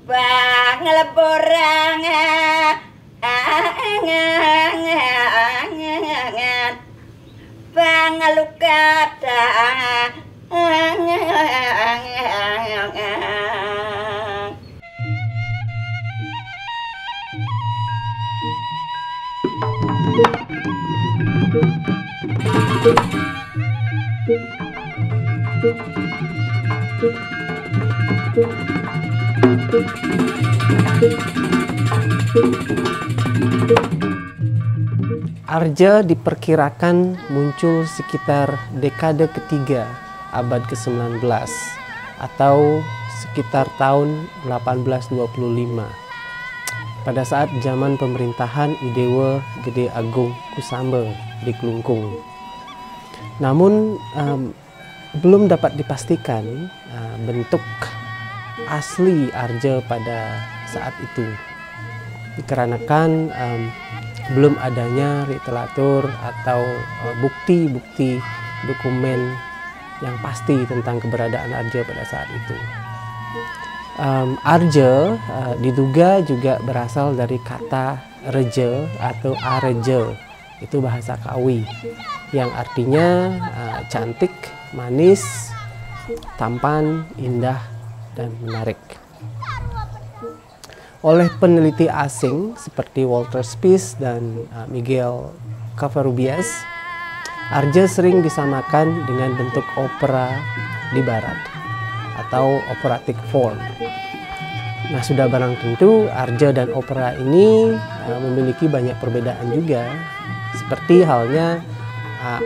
Pangleborang pangalukata Arja diperkirakan muncul sekitar dekade ketiga abad ke-19 atau sekitar tahun 1825 pada saat zaman pemerintahan Idewa Gede Agung Kusambel di Klungkung. Namun belum dapat dipastikan bentuk asli Arja pada saat itu dikarenakan belum adanya literatur atau bukti-bukti dokumen yang pasti tentang keberadaan Arja pada saat itu. Arja diduga juga berasal dari kata reje atau areje, itu bahasa Kawi, yang artinya cantik, manis, tampan, indah, dan menarik. Oleh peneliti asing seperti Walter Spies dan Miguel Covarrubias, Arja sering disamakan dengan bentuk opera di barat atau operatic form. Nah, sudah barang tentu Arja dan opera ini memiliki banyak perbedaan juga. Seperti halnya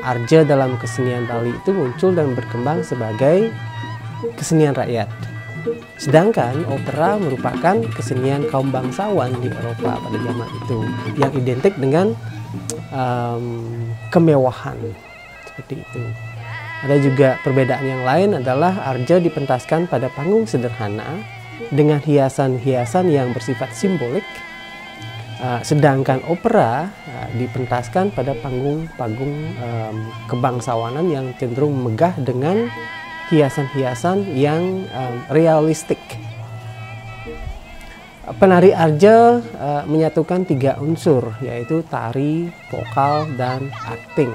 Arja dalam kesenian Bali itu muncul dan berkembang sebagai kesenian rakyat. Sedangkan opera merupakan kesenian kaum bangsawan di Eropa pada zaman itu yang identik dengan kemewahan seperti itu. Ada juga perbedaan yang lain adalah Arja dipentaskan pada panggung sederhana dengan hiasan-hiasan yang bersifat simbolik, sedangkan opera dipentaskan pada panggung-panggung kebangsawanan yang cenderung megah dengan hiasan-hiasan yang realistik. Penari Arja menyatukan 3 unsur, yaitu tari, vokal, dan akting.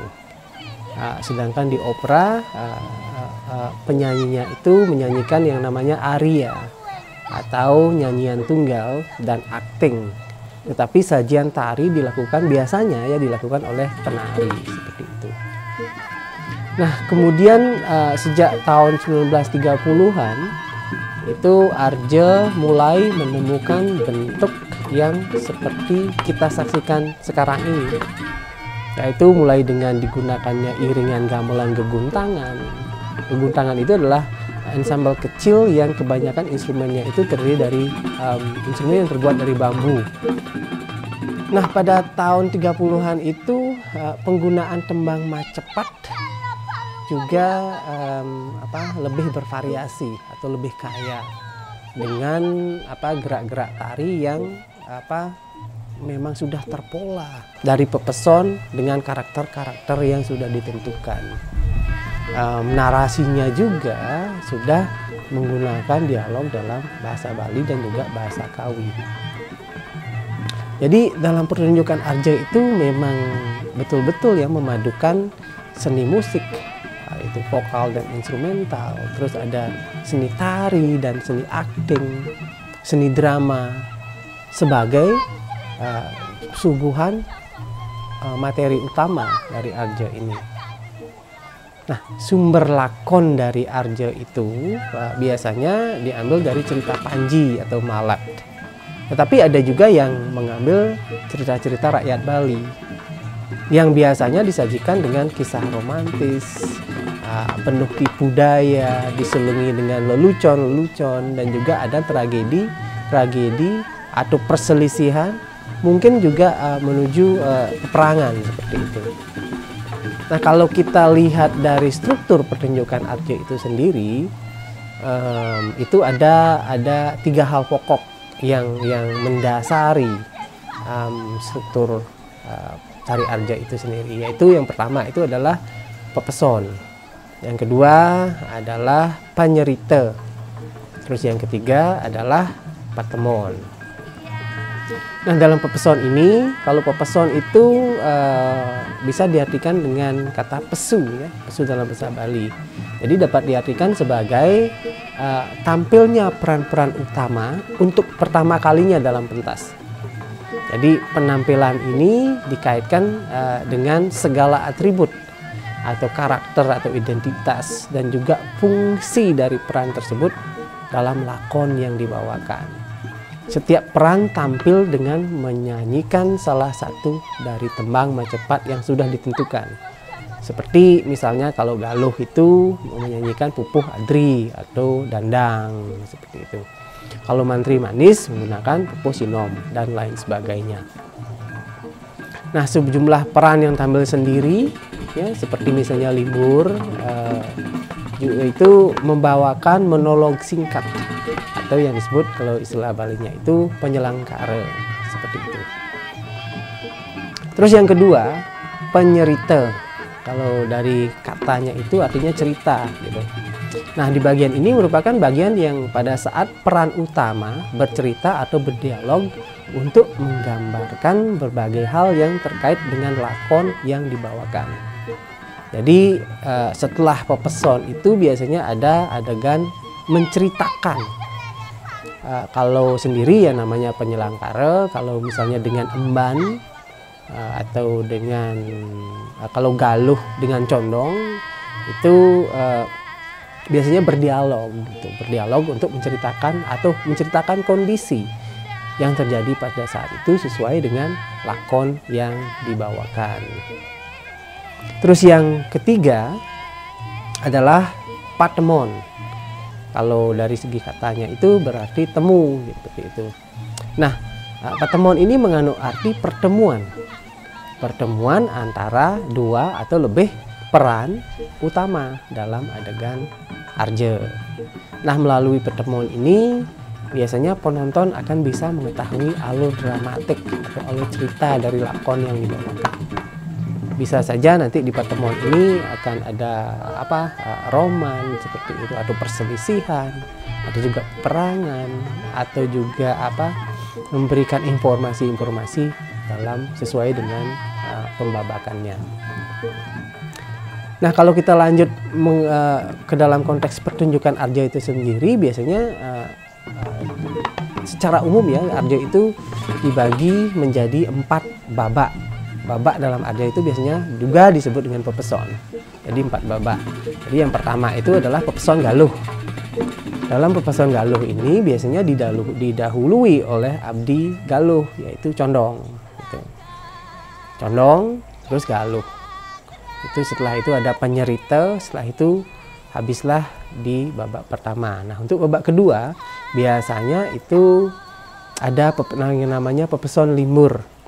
Sedangkan di opera penyanyinya itu menyanyikan yang namanya aria atau nyanyian tunggal dan akting. Tetapi sajian tari biasanya dilakukan oleh penari seperti itu. Nah, kemudian sejak tahun 1930-an itu Arja mulai menemukan bentuk yang seperti kita saksikan sekarang ini, yaitu mulai dengan digunakannya iringan gamelan geguntangan. Geguntangan itu adalah ensemble kecil yang kebanyakan instrumennya itu terdiri dari instrumen yang terbuat dari bambu. Nah, pada tahun 30-an itu penggunaan tembang macepat juga lebih bervariasi atau lebih kaya dengan gerak-gerak tari yang memang sudah terpola dari pepeson dengan karakter-karakter yang sudah ditentukan. Narasinya juga sudah menggunakan dialog dalam bahasa Bali dan juga bahasa Kawi. Jadi dalam pertunjukan Arja itu memang betul-betul ya memadukan seni musik, itu vokal dan instrumental, terus ada seni tari dan seni akting, seni drama sebagai suguhan materi utama dari Arja ini. Nah, sumber lakon dari Arja itu biasanya diambil dari cerita Panji atau Malat. Tetapi ada juga yang mengambil cerita-cerita rakyat Bali yang biasanya disajikan dengan kisah romantis, penuh tipu daya, diselingi dengan lelucon-lelucon, dan juga ada tragedi atau perselisihan, mungkin juga menuju peperangan seperti itu. Nah, kalau kita lihat dari struktur pertunjukan Arja itu sendiri, itu ada 3 hal pokok yang mendasari struktur tari Arja itu sendiri, yaitu yang pertama itu adalah pepeson, yang kedua adalah panyerita, terus yang ketiga adalah patemon. Nah, dalam pepeson ini, kalau pepeson itu bisa diartikan dengan kata pesu, ya, pesu dalam bahasa Bali. Jadi dapat diartikan sebagai tampilnya peran-peran utama untuk pertama kalinya dalam pentas. Jadi penampilan ini dikaitkan dengan segala atribut atau karakter atau identitas dan juga fungsi dari peran tersebut dalam lakon yang dibawakan. Setiap peran tampil dengan menyanyikan salah satu dari tembang Macepat yang sudah ditentukan. Seperti misalnya kalau Galuh itu menyanyikan Pupuh Adri atau Dandang, seperti itu. Kalau Mantri Manis menggunakan Pupuh Sinom dan lain sebagainya. Nah, sejumlah peran yang tampil sendiri, ya, seperti misalnya Limbur, itu membawakan monolog singkat atau yang disebut kalau istilah Balinya itu penyelangkara, seperti itu. Terus yang kedua, penyerita. Kalau dari katanya itu artinya cerita, gitu. Nah, di bagian ini merupakan bagian yang pada saat peran utama bercerita atau berdialog untuk menggambarkan berbagai hal yang terkait dengan lakon yang dibawakan. Jadi setelah pepeson itu biasanya ada adegan menceritakan. Kalau sendiri ya namanya penyelangkara, kalau misalnya dengan emban atau dengan kalau Galuh dengan condong itu biasanya berdialog, gitu. Berdialog untuk menceritakan atau menceritakan kondisi yang terjadi pada saat itu sesuai dengan lakon yang dibawakan. Terus yang ketiga adalah patemon. Kalau dari segi katanya itu berarti temu, seperti itu. Nah, patemon ini mengandung arti pertemuan. Pertemuan antara dua atau lebih peran utama dalam adegan arja. Nah, melalui pertemuan ini biasanya penonton akan bisa mengetahui alur dramatik atau alur cerita dari lakon yang dibawakan. Bisa saja nanti di pertemuan ini akan ada roman seperti itu, atau perselisihan, ada juga perangan, atau juga memberikan informasi-informasi dalam sesuai dengan pembabakannya. Nah, kalau kita lanjut ke dalam konteks pertunjukan arja itu sendiri, biasanya secara umum ya arja itu dibagi menjadi 4 babak. Babak dalam arja itu biasanya juga disebut dengan pepeson. Jadi 4 babak. Jadi yang pertama itu adalah pepeson Galuh. Dalam pepeson Galuh ini biasanya didahului oleh abdi Galuh, yaitu condong. Gitu. Condong, terus Galuh. Itu setelah itu ada penyerita, setelah itu habislah di babak pertama. Nah, untuk babak kedua biasanya itu ada yang namanya pepeson Limur.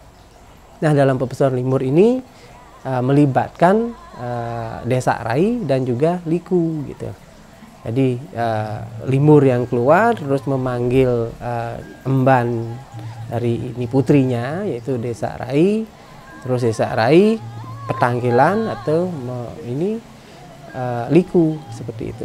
Nah, dalam pepeson Limur ini melibatkan Desa Rai dan juga Liku, gitu. Jadi Limur yang keluar terus memanggil emban dari ini putrinya, yaitu Desa Rai. Terus Desa Rai petangkilan atau Liku, seperti itu.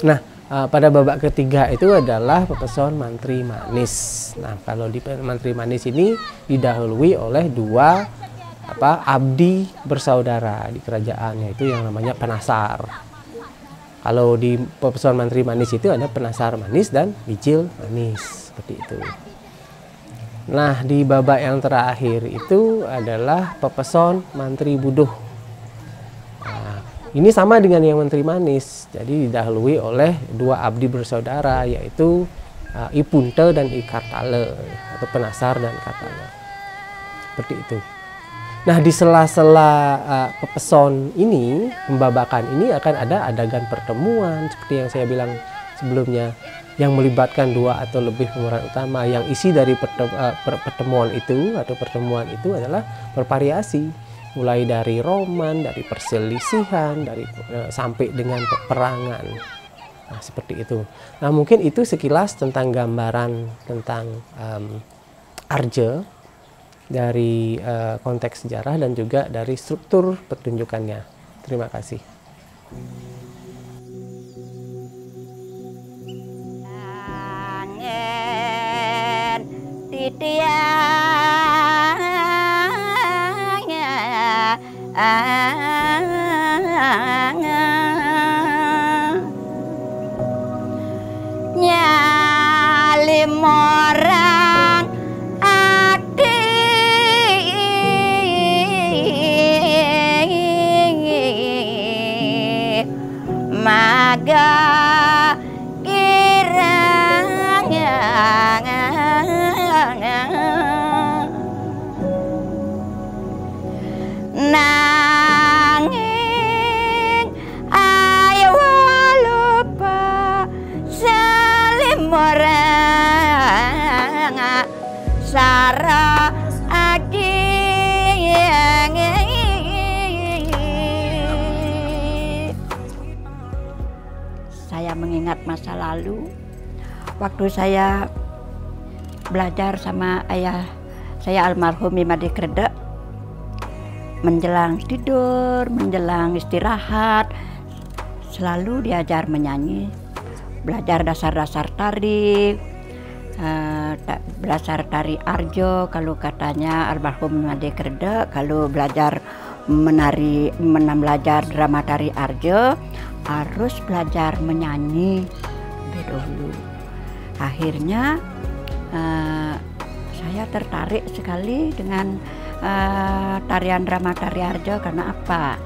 Nah, pada babak ketiga itu adalah pepeson Mantri Manis. Nah, kalau di Mantri Manis ini didahului oleh 2 abdi bersaudara di kerajaan, yaitu yang namanya penasar. Kalau di pepeson Mantri Manis itu ada penasar manis dan bicil manis, seperti itu. Nah, di babak yang terakhir itu adalah pepeson Mantri Buduh. Ini sama dengan yang Mantri Manis, jadi didahului oleh 2 abdi bersaudara, yaitu I Punte dan I Kartale, atau penasar dan Kartale. Seperti itu. Nah, di sela-sela pepeson ini, pembabakan ini akan ada adegan pertemuan, seperti yang saya bilang sebelumnya, yang melibatkan 2 atau lebih pemeran utama, yang isi dari pertemuan itu adalah bervariasi. Mulai dari roman, dari perselisihan, sampai dengan peperangan. Nah, seperti itu. Nah, mungkin itu sekilas tentang gambaran tentang arja dari konteks sejarah dan juga dari struktur pertunjukannya. Terima kasih. nyalim orang ati maga kiranya nanging ayo lupa salim orang sara adi saya mengingat masa lalu waktu saya belajar sama ayah saya almarhum Imade Kredek. Menjelang tidur, menjelang istirahat, selalu diajar menyanyi, belajar dasar-dasar tari, belajar tari arjo. Kalau katanya almarhum Imade Kredek, kalau belajar belajar drama tari arjo, harus belajar menyanyi lebih dahulu. Akhirnya saya tertarik sekali dengan tarian drama tari arjo. Karena apa?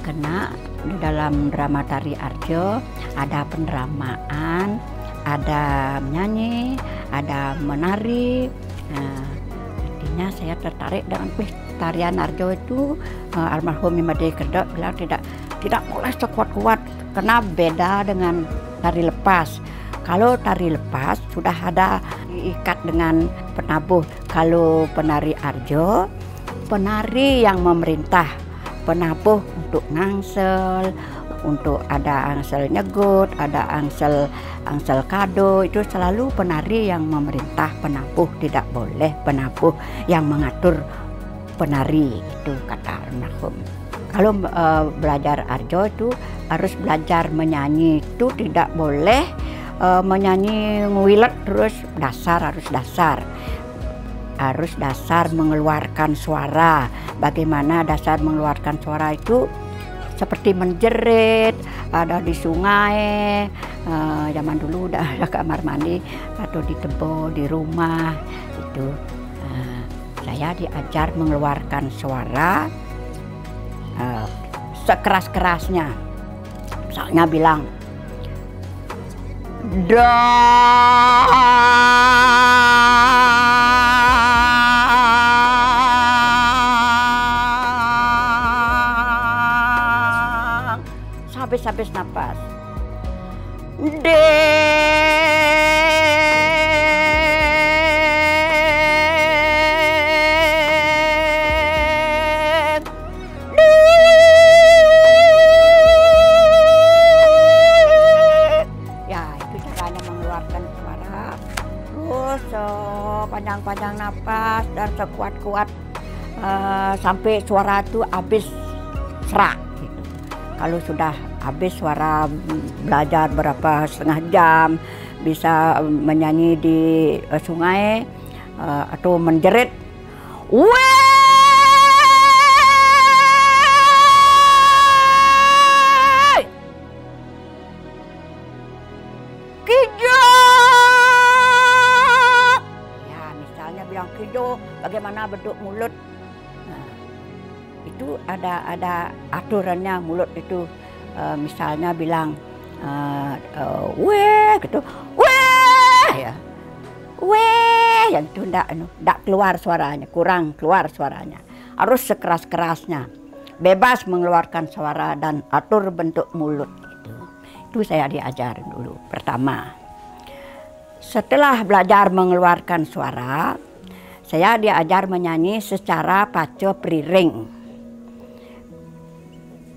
Karena di dalam drama tari arjo ada pendramaan, ada menyanyi, ada menari. Artinya saya tertarik dengan tarian arjo itu. Almarhum Imade Kredek bilang tidak boleh sekuat-kuat karena beda dengan tari lepas. Kalau tari lepas sudah ada diikat dengan penabuh. Kalau penari arjo, penari yang memerintah, penabuh untuk ngangsel, untuk ada angsel nyegut, ada angsel kado, itu selalu penari yang memerintah penabuh, tidak boleh penabuh yang mengatur penari, itu kata almarhum. Kalau belajar arjo itu harus belajar menyanyi, itu tidak boleh menyanyi nguilet terus, harus dasar mengeluarkan suara. Bagaimana dasar mengeluarkan suara itu? Seperti menjerit, ada di sungai, zaman dulu udah ada kamar mandi atau di tebo di rumah itu. Saya diajar mengeluarkan suara sekeras-kerasnya. Misalnya bilang habis napas. Ya, itu caranya mengeluarkan suara. Terus panjang-panjang napas dan sekuat-kuat sampai suara itu habis serak. Kalau sudah habis suara, belajar berapa setengah jam, bisa menyanyi di sungai atau menjerit, weh, kijo, ya misalnya bilang kijo, bagaimana bentuk mulut. Itu ada aturannya mulut itu. Misalnya bilang weh gitu, weh ya, weh, yang itu ndak keluar suaranya, kurang keluar suaranya, harus sekeras-kerasnya, bebas mengeluarkan suara dan atur bentuk mulut gitu. Itu saya diajar dulu pertama. Setelah belajar mengeluarkan suara, saya diajar menyanyi secara paco priring.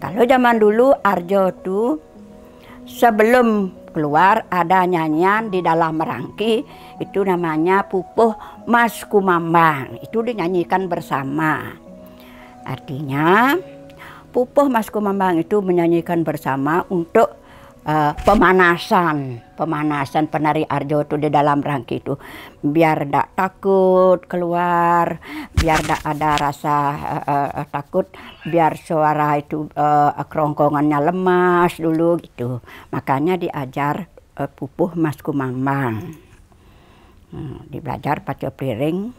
Kalau zaman dulu arjo itu sebelum keluar ada nyanyian di dalam merangki, itu namanya Pupuh Mas Kumambang, itu dinyanyikan bersama. Artinya Pupuh Mas Kumambang itu menyanyikan bersama untuk pemanasan penari Arjo itu di dalam rangki itu biar tidak takut keluar, biar tidak ada rasa takut, biar suara itu kerongkongannya lemas dulu gitu. Makanya diajar pupuh Mas Kumambang, dibelajar pacu piring.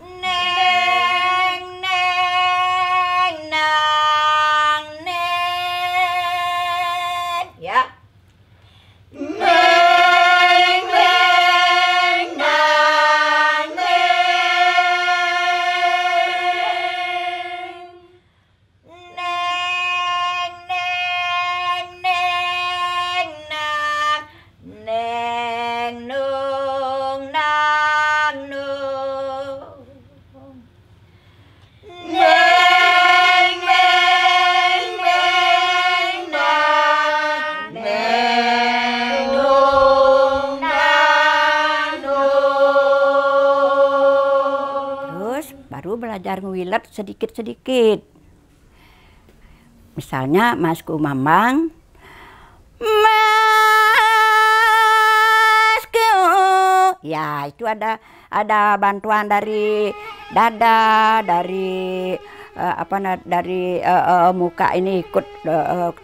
Baru belajar ngewilet sedikit-sedikit. Misalnya Mas Kumambang, Masku, ya itu ada bantuan dari dada, dari dari muka ini ikut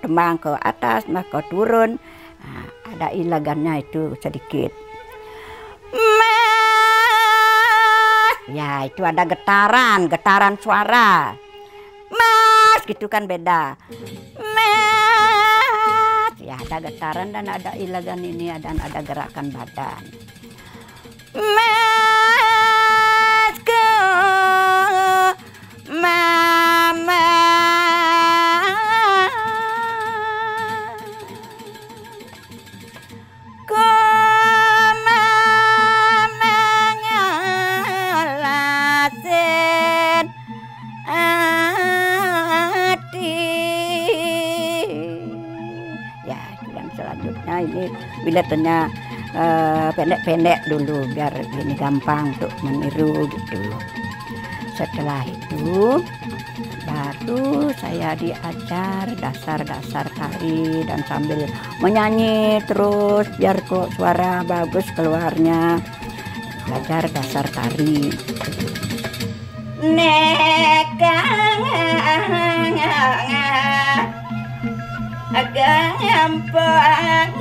tembang ke atas, nah ke turun, nah, ada ilagannya itu sedikit. Ya itu ada getaran suara. Mas gitu kan beda. Mas ya ada getaran dan ada ilagan ini dan ada gerakan badan. Masku mama selanjutnya ini biletannya pendek-pendek dulu biar ini gampang untuk meniru gitu. Setelah itu baru saya diajar dasar-dasar tari dan sambil menyanyi terus biar kok suara bagus keluarnya, belajar dasar tari. Agak gampang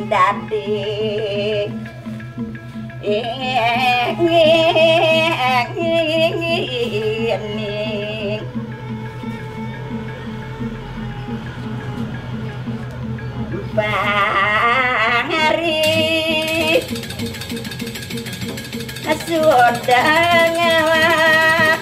Daddy Pangari sudah ngalah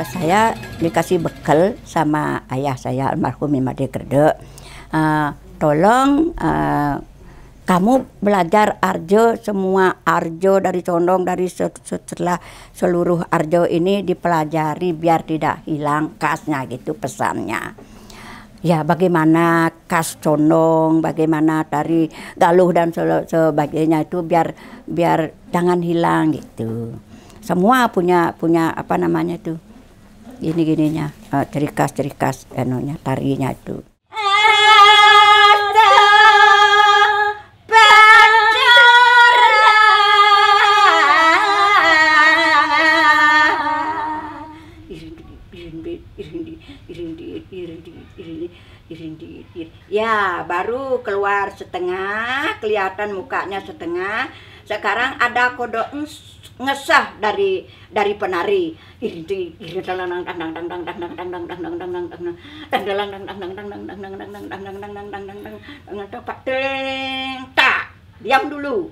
saya dikasih bekal sama ayah saya almarhum Imade Gerde, tolong kamu belajar Arjo, semua Arjo dari Condong, dari setelah seluruh Arjo ini dipelajari biar tidak hilang khasnya gitu pesannya. Ya bagaimana khas Condong, bagaimana tari Galuh dan sebagainya itu biar jangan hilang gitu. Semua punya apa namanya itu, gininya ciri khas enunya tarinya itu. Ya baru keluar setengah, kelihatan mukanya setengah. Sekarang ada kode ngesah dari penari. Diam dulu.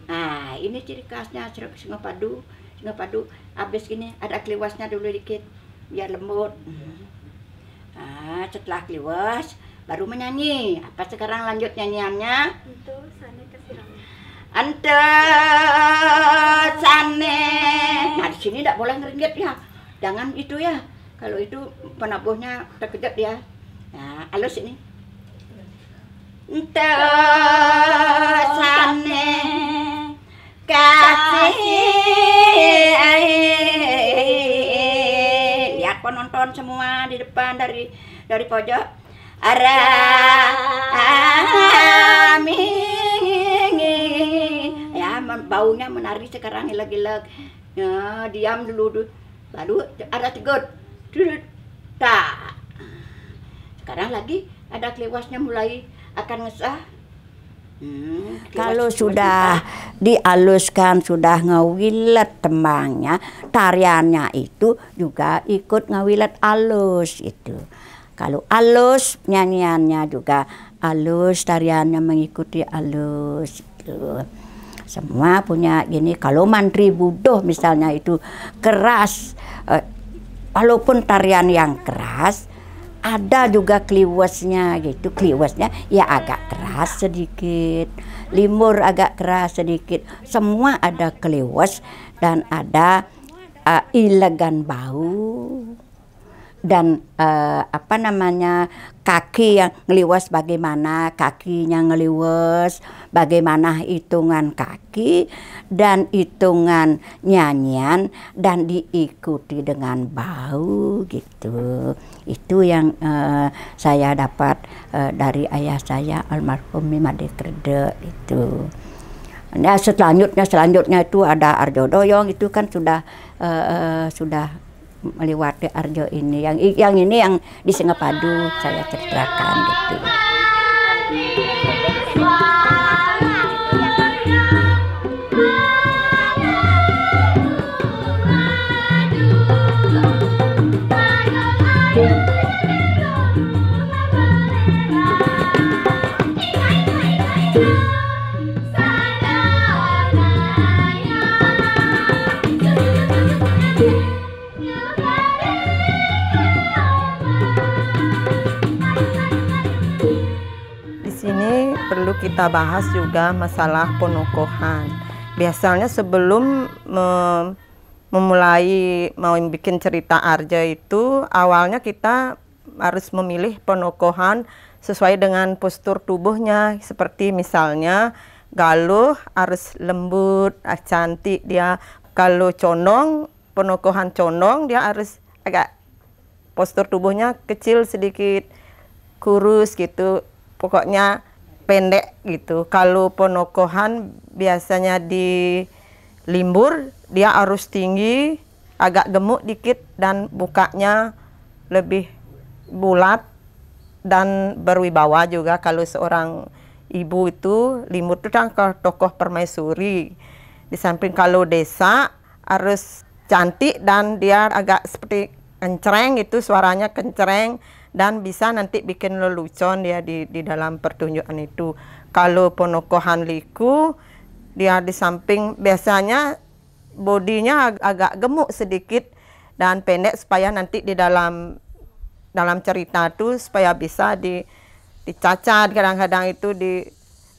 Nah ini ciri khasnya singa padu. Habis gini ada kliwasnya dulu dikit biar lembut. Nah, setelah kliwas baru menyanyi. Apa sekarang lanjut nyanyiannya? Untuk sana kesirangan. Ante sane. Nah di sini tidak boleh ngeringgit ya, jangan itu ya. Kalau itu penabuhnya terkejut ya. Nah halus ini. Ente sane kasih. Lihat penonton semua di depan dari pojok. Ya, baunya menari sekarang ileg-ileg. Ya, diam dulu. Baru ada tegut. Tak. Sekarang lagi ada kliwasnya mulai akan ngesah. Kalau sudah dialuskan, sudah ngewilet tembangnya, tariannya itu juga ikut ngewilet alus itu. Kalau alus, nyanyiannya juga alus, tariannya mengikuti alus itu. Semua punya gini. Kalau mantri budoh misalnya itu keras, walaupun tarian yang keras, ada juga kliwesnya gitu. Kliwesnya ya agak keras sedikit, limur agak keras sedikit. Semua ada kliwes dan ada ilegan bau. Dan apa namanya, kaki yang ngeliwes bagaimana, kakinya ngeliwes bagaimana, hitungan kaki dan hitungan nyanyian dan diikuti dengan bau gitu. Itu yang saya dapat dari ayah saya almarhum Mimade Krede itu. Nah, selanjutnya itu ada Arjo Doyong, itu kan sudah melewati Arjo ini. Yang ini yang di Singapadu saya ceritakan gitu. Perlu kita bahas juga masalah penokohan. Biasanya sebelum memulai mau bikin cerita Arjo itu, awalnya kita harus memilih penokohan sesuai dengan postur tubuhnya. Seperti misalnya galuh harus lembut, cantik dia. Kalau condong, penokohan condong dia harus agak postur tubuhnya kecil sedikit, kurus gitu. Pokoknya pendek gitu. Kalau penokohan biasanya di limbur, dia harus tinggi, agak gemuk dikit dan bukanya lebih bulat dan berwibawa juga. Kalau seorang ibu itu, limbur itu kan tokoh permaisuri. Di samping kalau desa harus cantik dan dia agak seperti kencreng gitu, suaranya kencreng. Dan bisa nanti bikin lelucon dia di dalam pertunjukan itu. Kalau penokohan liku, dia di samping biasanya bodinya agak gemuk sedikit dan pendek supaya nanti di dalam cerita itu supaya bisa dicacat. Kadang-kadang itu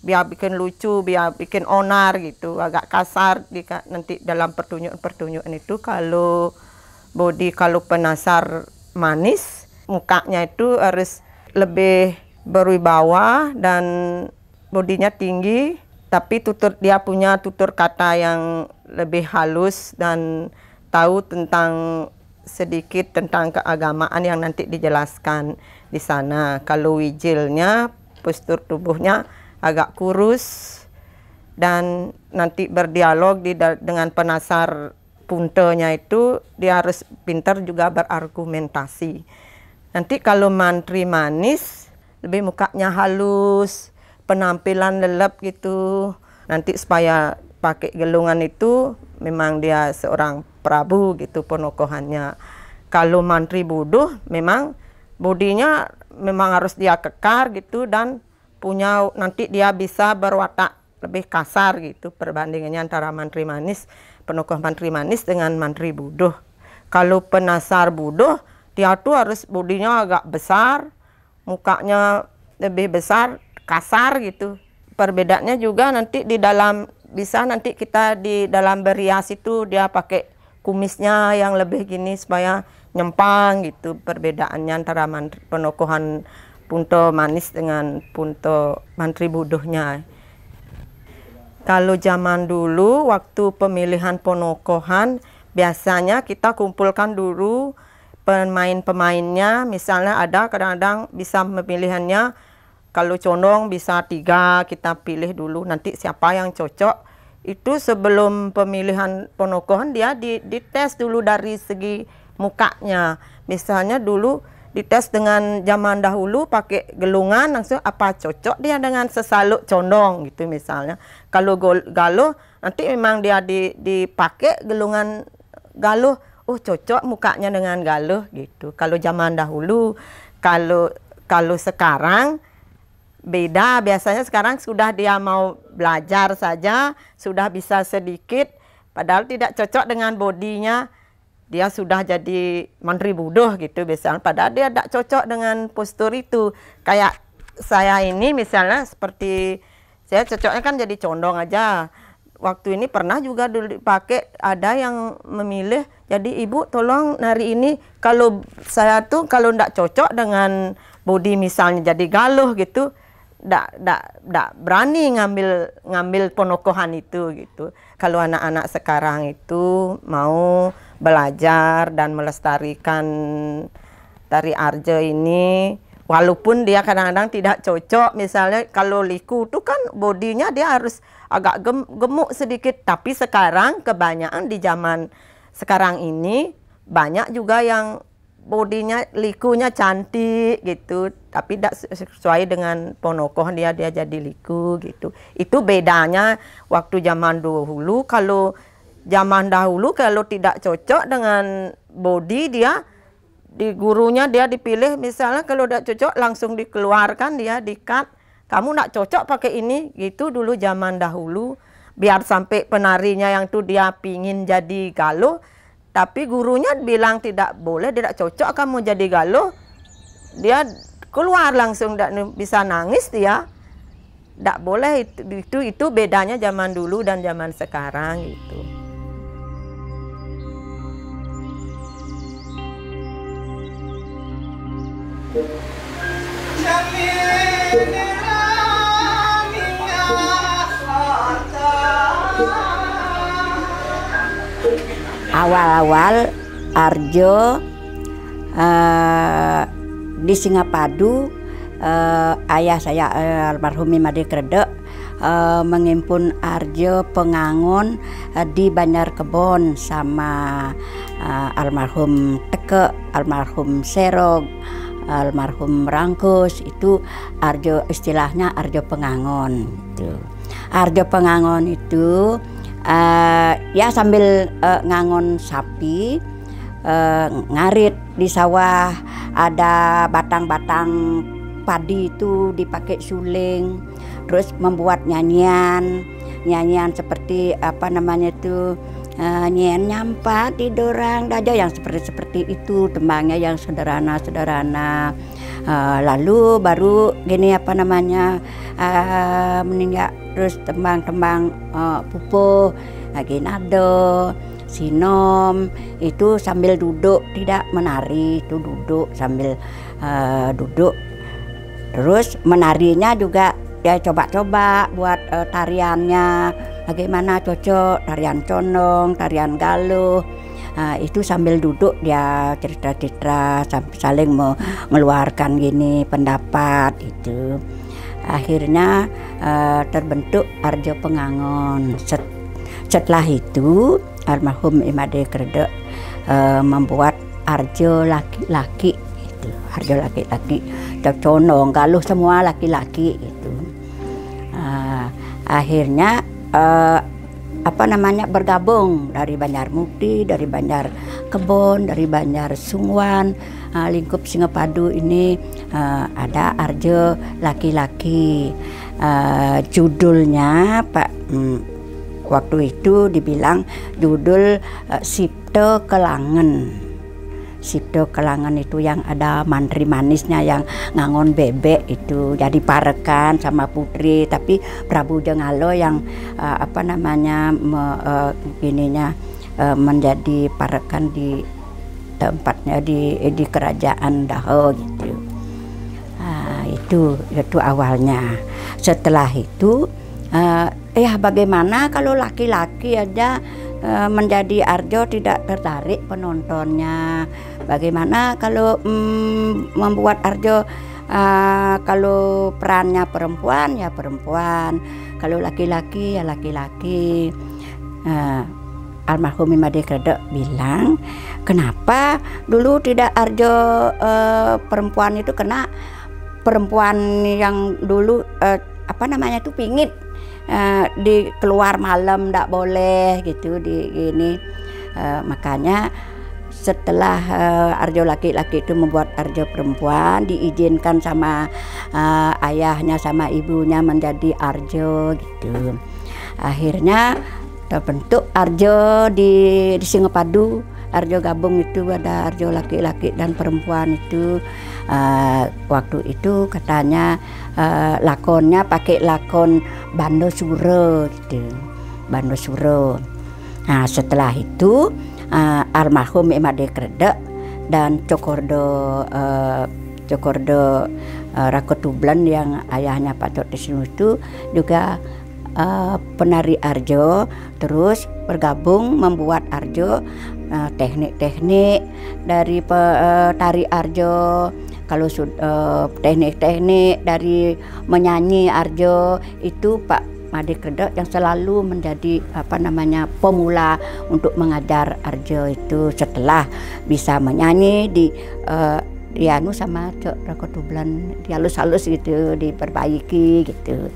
biar bikin lucu, biar bikin onar gitu, agak kasar nanti dalam pertunjukan itu. Kalau penasar manis, mukanya itu harus lebih berwibawa dan bodinya tinggi, tapi dia punya tutur kata yang lebih halus dan tahu sedikit tentang keagamaan yang nanti dijelaskan di sana. Kalau wijilnya, postur tubuhnya agak kurus dan nanti berdialog dengan penasar puntenya itu dia harus pintar juga berargumentasi. Nanti kalau mantri manis, lebih mukanya halus, penampilan lelap gitu. Nanti supaya pakai gelungan itu memang dia seorang prabu gitu penokohannya. Kalau mantri buduh, memang bodinya memang harus dia kekar gitu dan nanti dia bisa berwatak lebih kasar gitu perbandingannya antara mantri manis, penokoh mantri manis dengan mantri buduh. Kalau penasar buduh, dia tuh harus bodinya agak besar, mukanya lebih besar, kasar gitu. Perbedaannya juga nanti di dalam, bisa nanti kita di dalam berias itu dia pakai kumisnya yang lebih gini supaya nyempang gitu. Perbedaannya antara penokohan Punto Manis dengan Punto Mantri Buduhnya. Kalau zaman dulu waktu pemilihan penokohan, biasanya kita kumpulkan dulu pemain-pemainnya. Misalnya ada kadang-kadang bisa pemilihannya, kalau condong bisa 3, kita pilih dulu nanti siapa yang cocok. Itu sebelum pemilihan penokohan dia dites dulu dari segi mukanya. Misalnya dulu dites dengan zaman dahulu pakai gelungan, langsung apa cocok dia dengan sesaluk condong gitu misalnya. Kalau galuh nanti memang dia dipakai gelungan galuh, oh cocok mukanya dengan galuh gitu. Kalau zaman dahulu, kalau sekarang beda. Biasanya sekarang sudah dia mau belajar saja, sudah bisa sedikit, padahal tidak cocok dengan bodinya. Dia sudah jadi Mantri Buduh gitu misalnya, padahal dia tidak cocok dengan postur itu. Kayak saya ini misalnya, seperti saya cocoknya kan jadi condong aja. Waktu ini pernah juga dulu dipakai, ada yang memilih, jadi ibu tolong nari ini. Kalau saya tuh kalau tidak cocok dengan body misalnya jadi galuh gitu, tidak berani ngambil penokohan itu gitu. Kalau anak-anak sekarang itu mau belajar dan melestarikan tari Arjo ini, walaupun dia kadang-kadang tidak cocok, misalnya kalau liku itu kan bodinya dia harus agak gemuk sedikit, tapi sekarang kebanyakan di zaman sekarang ini banyak juga yang bodinya likunya cantik gitu, tapi tidak sesuai dengan penokohan dia jadi liku gitu. Itu bedanya waktu zaman dahulu. Kalau zaman dahulu kalau tidak cocok dengan body dia, di gurunya dia dipilih, misalnya kalau tidak cocok langsung dikeluarkan, dia di-cut. Kamu tidak cocok pakai ini gitu dulu zaman dahulu. Biar sampai penarinya yang tuh dia pingin jadi galuh, tapi gurunya bilang tidak boleh, tidak cocok kamu jadi galuh. Dia keluar langsung, tidak bisa nangis dia. Tidak boleh, itu bedanya zaman dulu dan zaman sekarang gitu. Awal-awal Arjo di Singapadu, ayah saya almarhum Imade Kredek menghimpun Arjo pengangon di Banjar Kebon sama almarhum Teke, almarhum Serog, almarhum Rangkus. Itu Arjo, istilahnya Arjo Pengangon itu. Arjo Pengangon itu ya sambil ngangon sapi, ngarit di sawah, ada batang-batang padi itu dipakai suling, terus membuat nyanyian seperti apa namanya itu, nyanyian nyampa tidurang daja, yang seperti itu, tembangnya yang sederhana. Lalu baru gini apa namanya, meninggal, terus tembang-tembang pupuh, ginado, sinom, itu sambil duduk, tidak menari, itu duduk sambil duduk. Terus menarinya juga ya coba-coba buat tariannya bagaimana cocok, tarian condong, tarian galuh. Itu sambil duduk dia cerita-cerita, saling mengeluarkan gini pendapat itu. Akhirnya terbentuk Arjo Pengangon. Setelah itu almarhum Imade Kredek membuat Arjo laki-laki itu, Arjo laki-laki, condong, galuh semua laki-laki itu. Akhirnya apa namanya, bergabung dari Banjar Mukti, dari Banjar Kebon, dari Banjar Sungwan, lingkup Singapadu ini ada Arjo laki-laki. Judulnya Pak, waktu itu dibilang judul Sipto Kelangen. Sipto Kelangan itu yang ada mantri manisnya yang ngangon bebek itu jadi parekan sama putri, tapi Prabu Jenggalo yang menjadi parekan di tempatnya di kerajaan Daho gitu. Itu awalnya. Setelah itu bagaimana kalau laki-laki aja menjadi Arjo tidak tertarik penontonnya? Bagaimana kalau membuat Arjo kalau perannya perempuan ya perempuan, kalau laki-laki ya laki-laki. Almarhum Imade Kredek bilang, kenapa dulu tidak Arjo perempuan itu, kena perempuan yang dulu itu pingit di keluar malam tidak boleh gitu di gini. Makanya setelah Arjo laki-laki itu membuat Arjo perempuan, diizinkan sama ayahnya sama ibunya menjadi Arjo gitu. Akhirnya terbentuk Arjo di Singapadu. Arjo gabung itu ada Arjo laki-laki dan perempuan itu. Waktu itu katanya lakonnya pakai lakon Bando Suro gitu, Bando Suro. Nah setelah itu almarhum Imade Kredek dan Cokordo Rakotublen yang ayahnya Pak Tok Tisnu itu juga penari Arjo, terus bergabung membuat Arjo, teknik-teknik dari tari Arjo. Kalau teknik-teknik dari menyanyi Arjo itu Pak Imade Kredek yang selalu menjadi pemula untuk mengajar Arjo itu. Setelah bisa menyanyi dianu sama Cok Rakotublen, dihalus-halus gitu, diperbaiki gitu.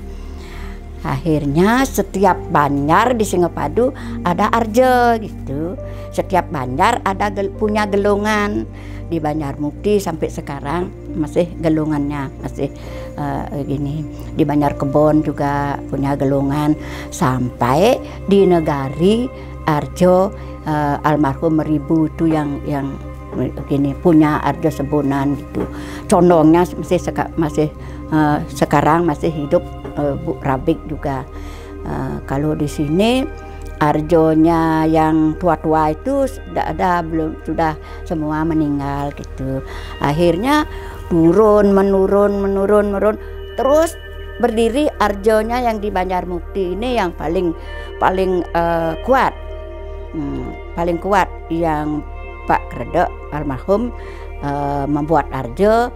Akhirnya setiap banjar di Singapadu ada Arjo gitu. Setiap banjar ada punya gelongan. Di Banjarmukti sampai sekarang masih gelongannya, masih gini. Di Banjar Kebon juga punya gelongan. Sampai di Negari Arjo almarhum Meribu itu yang gini punya Arjo Sebonan gitu. Condongnya masih sekarang masih hidup, Bu Rabik juga. Kalau di sini Arjonya yang tua-tua itu sudah ada, belum, sudah semua meninggal gitu. Akhirnya menurun terus berdiri Arjonya yang di Banjarmukti ini yang paling kuat. Paling kuat yang Pak Kredek almarhum membuat Arjo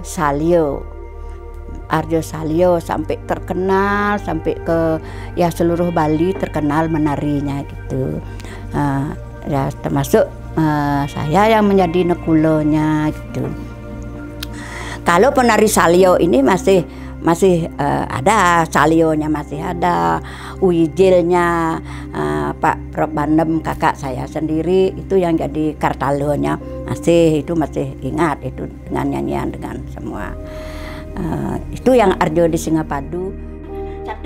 Salio. Arjo Salio sampai terkenal, sampai ke seluruh Bali terkenal menarinya gitu. Ya termasuk saya yang menjadi nekulonya gitu. Kalau penari Salio ini masih ada, Salionya masih ada, Uijilnya Pak Prof Bandem kakak saya sendiri itu yang jadi Kartalonya masih ingat itu dengan nyanyian dengan semua. Itu yang Arjo di Singapadu. 1,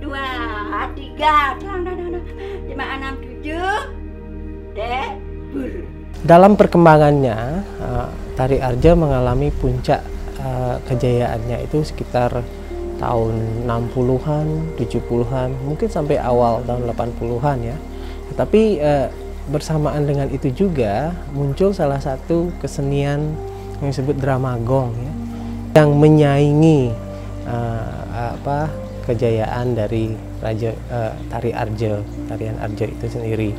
2, 3, 5, 6, 7, debur. Dalam perkembangannya tari Arjo mengalami puncak kejayaannya itu sekitar tahun 60-an, 70-an, mungkin sampai awal tahun 80-an ya. Tetapi bersamaan dengan itu juga muncul salah satu kesenian yang disebut drama gong ya, yang menyaingi kejayaan dari tari Arjo, tarian Arjo itu sendiri.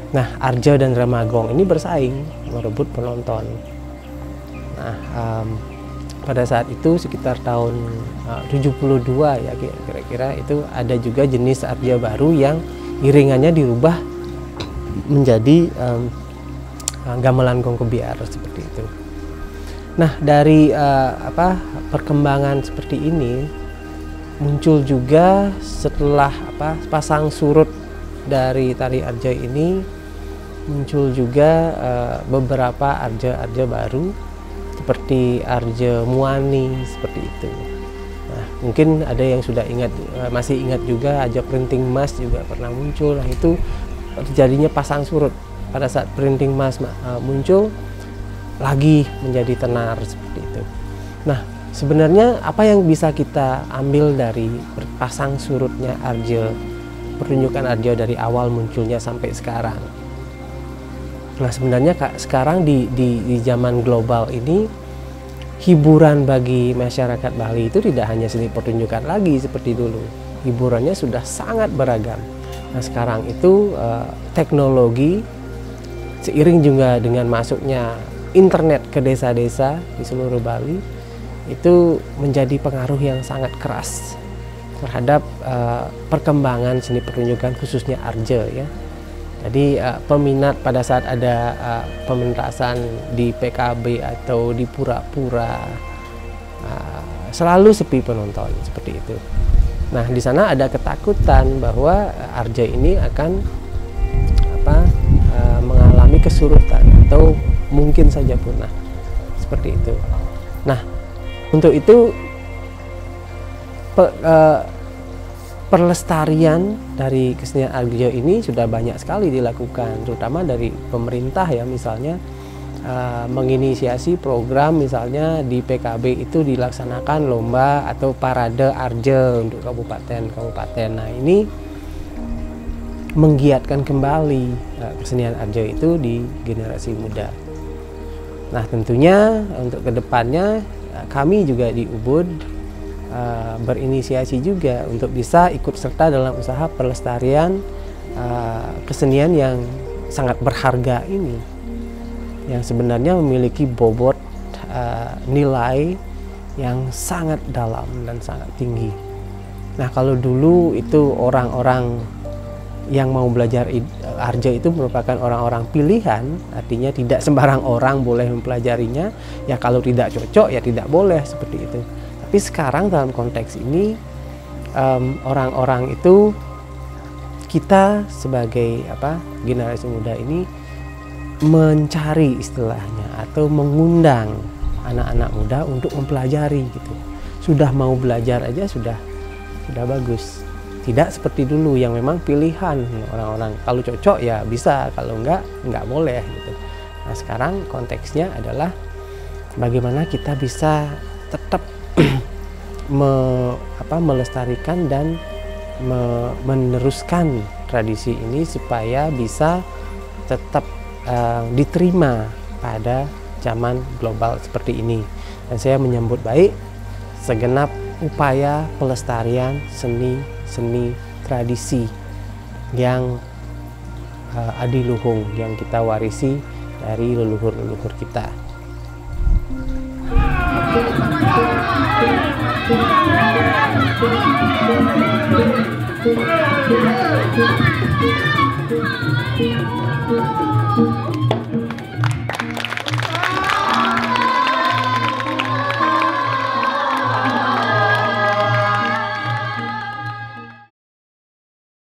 Nah, Arjo dan drama gong ini bersaing merebut penonton. Nah, pada saat itu sekitar tahun 72 ya kira-kira itu ada juga jenis Arjo baru yang iringannya dirubah menjadi gamelan gong kebiar seperti itu. Nah, dari perkembangan seperti ini muncul juga setelah pasang surut dari tari Arjo ini, muncul juga beberapa Arjo baru seperti Arjo Muani seperti itu. Nah, mungkin ada yang sudah masih ingat juga Arjo Printing Mas juga pernah muncul. Nah, itu terjadinya pasang surut pada saat printing mass muncul lagi menjadi tenar seperti itu. Nah, sebenarnya apa yang bisa kita ambil dari pasang surutnya Arjo, pertunjukan Arjo dari awal munculnya sampai sekarang? Nah, sebenarnya sekarang di zaman global ini, hiburan bagi masyarakat Bali itu tidak hanya seni pertunjukan lagi seperti dulu. Hiburannya sudah sangat beragam. Nah, sekarang itu teknologi seiring juga dengan masuknya internet ke desa-desa di seluruh Bali itu menjadi pengaruh yang sangat keras terhadap perkembangan seni pertunjukan khususnya Arjo ya. Jadi peminat pada saat ada pementasan di PKB atau di pura-pura selalu sepi penonton seperti itu. Nah, di sana ada ketakutan bahwa Arjo ini akan mengalami kesurutan atau mungkin saja punah seperti itu. Nah, untuk itu perlestarian dari kesenian Arjo ini sudah banyak sekali dilakukan, terutama dari pemerintah ya, misalnya menginisiasi program misalnya di PKB itu dilaksanakan lomba atau parade Arjo untuk kabupaten-kabupaten. Nah, ini menggiatkan kembali kesenian Arjo itu di generasi muda. Nah, tentunya untuk kedepannya kami juga di Ubud berinisiasi juga untuk bisa ikut serta dalam usaha pelestarian kesenian yang sangat berharga ini, yang sebenarnya memiliki bobot nilai yang sangat dalam dan sangat tinggi. Nah, kalau dulu itu orang-orang yang mau belajar Arjo itu merupakan orang-orang pilihan, artinya tidak sembarang orang boleh mempelajarinya, ya kalau tidak cocok ya tidak boleh seperti itu. Tapi sekarang dalam konteks ini orang-orang itu, kita sebagai generasi muda ini mencari istilahnya atau mengundang anak-anak muda untuk mempelajari gitu. Sudah mau belajar aja sudah bagus. Tidak seperti dulu yang memang pilihan orang-orang, kalau cocok ya bisa, kalau enggak boleh gitu. Nah, sekarang konteksnya adalah bagaimana kita bisa tetap melestarikan dan meneruskan tradisi ini supaya bisa tetap diterima pada zaman global seperti ini. Dan saya menyambut baik segenap upaya pelestarian seni tradisi yang adiluhung yang kita warisi dari leluhur-leluhur kita.